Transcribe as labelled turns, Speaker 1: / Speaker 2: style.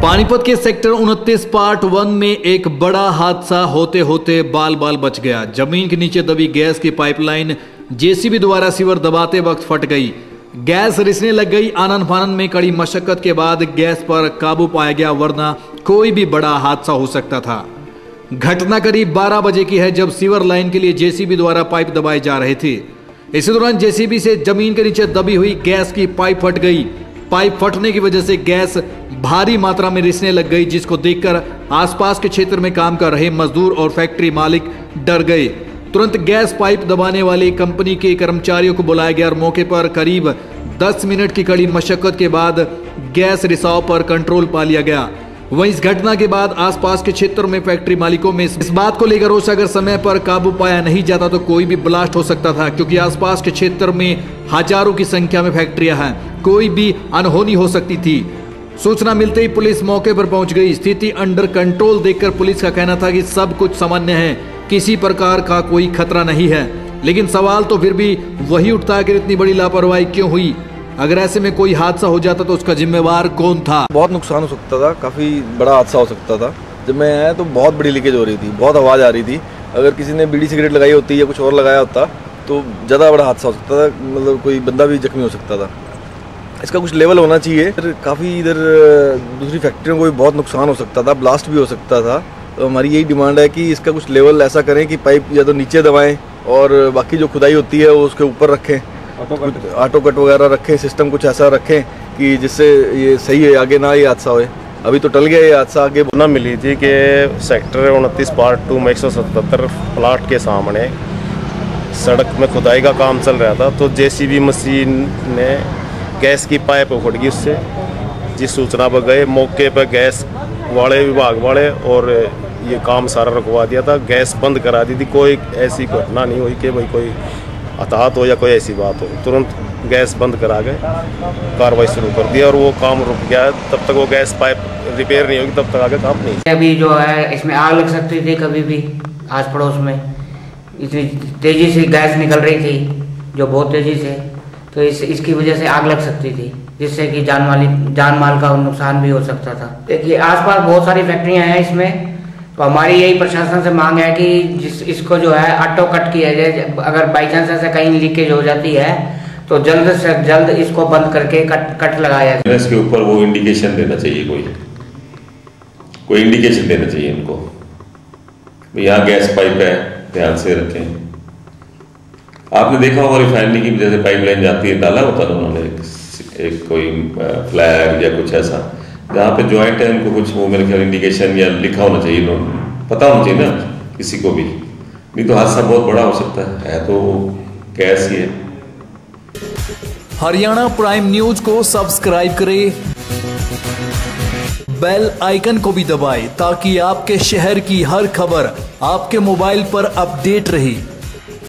Speaker 1: पानीपत के sector 29 part 1 में एक बड़ा हादसा होते होते बाल बाल बच गया। जमीन के नीचे दबी गैस की पाइपलाइन जेसीबी द्वारा सीवर दबाते वक्त फट गई। गैस रिसने लग गई। आनन फानन में कड़ी मशक्कत के बाद गैस पर काबू पाया गया, वरना कोई भी बड़ा हादसा हो सकता था। घटना करीब 12 बजे की है, जब सीवर लाइन के लिए जेसीबी द्वारा पाइप दबाए जा रहे थे। इसी दौरान जेसीबी से जमीन के नीचे दबी हुई गैस की पाइप फट गई। पाइप फटने की वजह से गैस भारी मात्रा में रिसने लग गई, जिसको देखकर आसपास के क्षेत्र में काम कर रहे मजदूर और फैक्ट्री मालिक डर गए। तुरंत गैस पाइप दबाने वाली कंपनी के कर्मचारियों को बुलाया गया और मौके पर करीब 10 मिनट की कड़ी मशक्कत के बाद गैस रिसाव पर कंट्रोल पा लिया गया। वहीं इस घटना के बाद आसपास के क्षेत्रों में फैक्ट्री मालिकों में इस बात को लेकर रोष, अगर समय पर काबू पाया नहीं जाता तो कोई भी ब्लास्ट हो सकता था, क्योंकि आसपास के क्षेत्र में हजारों की संख्या में फैक्ट्रियां हैं, कोई भी अनहोनी हो सकती थी। सूचना मिलते ही पुलिस मौके पर पहुंच गई। स्थिति अंडर कंट्रोल देखकर पुलिस का कहना था कि सब कुछ सामान्य है, किसी प्रकार का कोई खतरा नहीं है। लेकिन सवाल तो फिर भी वही उठता है कि इतनी बड़ी लापरवाही क्यों हुई? अगर ऐसे में कोई हादसा हो जाता तो उसका जिम्मेवार कौन था?
Speaker 2: बहुत नुकसान हो सकता था, काफ़ी बड़ा हादसा हो सकता था। जब मैं आया तो बहुत बड़ी लीकेज हो रही थी, बहुत आवाज़ आ रही थी। अगर किसी ने बीड़ी सिगरेट लगाई होती या कुछ और लगाया होता तो ज़्यादा बड़ा हादसा हो सकता था, मतलब कोई बंदा भी जख्मी हो सकता था। इसका कुछ लेवल होना चाहिए। काफ़ी इधर दूसरी फैक्ट्रियों को भी बहुत नुकसान हो सकता था, ब्लास्ट भी हो सकता था। तो हमारी यही डिमांड है कि इसका कुछ लेवल ऐसा करें कि पाइप या तो नीचे दबाएं और बाकी जो खुदाई होती है वो उसके ऊपर रखें, ऑटो कट वगैरह रखें, सिस्टम कुछ ऐसा रखें कि जिससे ये सही है, आगे ना ये हादसा होए। अभी तो टल गया ये हादसा, आगे
Speaker 3: ना मिली थी कि सेक्टर 29 पार्ट 2 में 177 प्लाट के सामने सड़क में खुदाई का काम चल रहा था, तो जेसीबी मशीन ने गैस की पाइप उखड़ गई उससे। जिस सूचना पर गए, मौके पर गैस वाले विभाग वाले और ये काम सारा रुकवा दिया था, गैस बंद करा दी थी। कोई ऐसी घटना नहीं हुई कि भाई कोई हताहत हो या कोई ऐसी बात हो। तुरंत गैस बंद करा के कार्रवाई शुरू कर दी और वो काम रुक गया। तब तक वो गैस पाइप रिपेयर नहीं होगी तब तक आगे काम नहीं।
Speaker 4: अभी जो है इसमें आग लग सकती थी, कभी भी आस पड़ोस में इतनी तेज़ी से गैस निकल रही थी, जो बहुत तेज़ी से, तो इसकी वजह से आग लग सकती थी, जिससे कि जान माल का नुकसान भी हो सकता था। देखिए आसपास बहुत सारी फैक्ट्रियां हैं इसमें, तो हमारी यही प्रशासन से मांग है कि इसको जो है ऑटो कट किया जाए। अगर बाई चांस ऐसे कहीं लीकेज हो जाती है तो जल्द से जल्द इसको बंद करके कट लगाया जाए।
Speaker 5: इसके ऊपर वो इंडिकेशन देना चाहिए, कोई इंडिकेशन देना चाहिए उनको, यहाँ गैस पाइप है, ध्यान से रखें। आपने देखा होगा रिफाइनरी की जैसे पाइपलाइन जाती है, डाला होता है उन्होंने एक कोई फ्लैग या कुछ ऐसा, जहाँ पे ज्वाइंट है उनको कुछ वो मेरे ख्याल इंडिकेशन या लिखा होना चाहिए, पता होना चाहिए ना किसी को भी, नहीं तो हादसा बहुत बड़ा हो सकता है तो गैस ही है।
Speaker 1: हरियाणा प्राइम न्यूज को सब्सक्राइब करें, बेल आइकन को भी दबाएं ताकि आपके शहर की हर खबर आपके मोबाइल पर अपडेट रहे।